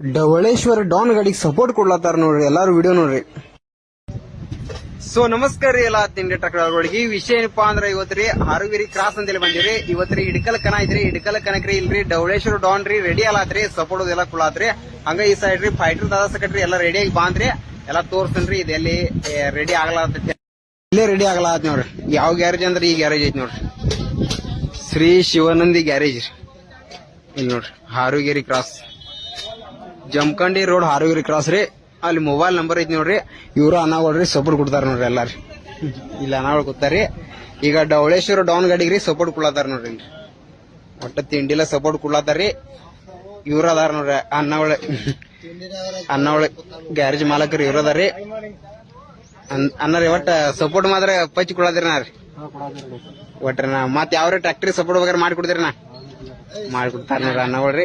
Dhavaleshwar Don ಗಾಡಿಗೆ support ಕೊಡ್ಲತ್ತಾರ ನೋಡ್ರಿ, ಎಲ್ಲಾರು ವಿಡಿಯೋ ನೋಡ್ರಿ. ಸೊ ನಮಸ್ಕಾರ ರೀ ಎಲ್ಲ ತಿಂಡಿ ಟ್ರಕ್ಗಳಿಗೆ. ಈ ವಿಷಯ ಏನಪ್ಪಾ ಅಂದ್ರೆ ಇವತ್ತ್ರಿ ಹಾರುಗಿರಿ ಕ್ರಾಸ್ ಅಂತೇಳಿ ಬಂದಿರಿ. ಇವತ್ತ್ರಿ ಹಿಡಕಲ್ ಕನ ಐತ್ರಿ, ಹಿಡಕಲ್ ಕನಕ್ರಿ ಇಲ್ರಿ ಢವಳೇಶ್ವರ ಡಾನ್ ರೀ ರೆಡಿ ಅಲಾತ್ರಿ, ಸಪೋರ್ಟ್ ಎಲ್ಲ ಕುಳಾತ್ರಿ. ಹಂಗ ಈ ಸೈಡ್ ರೀ ಫೈಟರ್ ದಾದಾ ಸಕಟ್ರಿ ಎಲ್ಲ ರೆಡಿ ಆಗಿ ಬಾಂದ್ರಿ, ಎಲ್ಲಾ ತೋರ್ಸ್ತನ್ರಿ. ಇದೆಲ್ಲಿ ರೆಡಿ ಆಗ್ಲಾತೈತಿ, ಇಲ್ಲೇ ರೆಡಿ ಆಗ್ಲಾತ್ ನೋಡ್ರಿ. ಯಾವ ಗ್ಯಾರೇಜ್ ಅಂದ್ರೆ ಈ ಗ್ಯಾರೇಜ್ ಐತಿ ನೋಡ್ರಿ, ಶ್ರೀ ಶಿವಾನಂದಿ ಗ್ಯಾರೇಜ್ ಇಲ್ಲಿ ನೋಡ್ರಿ. Harugiri cross, Jamkhandi road Harugiri cross ರೀ. ಅಲ್ಲಿ ಮೊಬೈಲ್ ನಂಬರ್ ಐತಿ ನೋಡ್ರಿ. ಇವ್ರು ಅನಾಗೋಳ್ರಿ ಸಪೋರ್ಟ್ ಕೊಡ್ತಾರ ನೋಡ್ರಿ ಎಲ್ಲಾರಿ. ಇಲ್ಲಿ ಅನಾಗೋಳ್ ಕೂತಾರಿ. ಈಗ ಢವಳೇಶ್ವರ ಡಾನ್ ಗಾಡಿಗ್ರಿ ಸಪೋರ್ಟ್ ಕೊಡ್ಲಾತಾರ ನೋಡ್ರಿ. ಒಟ್ಟ ತಿಂಡಿಲ ಸಪೋರ್ಟ್ ಕೊಡ್ಲಾತಾರ್ರಿ. ಇವ್ರ ಅದಾರ ನೋಡ್ರಿ ಅನ್ನವಳೆ ಗ್ಯಾರೇಜ್ ಮಾಲಕರು ಇವ್ರ ಅದಾರಿ. ಅನ್ನರಿ ಒಟ್ಟ ಸಪೋರ್ಟ್ ಮಾತ್ರ ಪಚ್ಚಿ ಕೊಡದ್ರಿ ನಾ ರೀ. ಒಟ್ರಿ ನಾ ಮತ್ ಯಾವ್ರ ಟ್ರ್ಯಾಕ್ಟರ್ ಸಪೋರ್ಟ್ ಬೇಕಾದ್ರೆ ಮಾಡಿ ಕೊಡ್ತೀರಿ ನಾ ಮಾಡ್ಕೊಡ್ತಾರ ನೋಡ್ರಿ ಅನ್ನವಳ್ರಿ.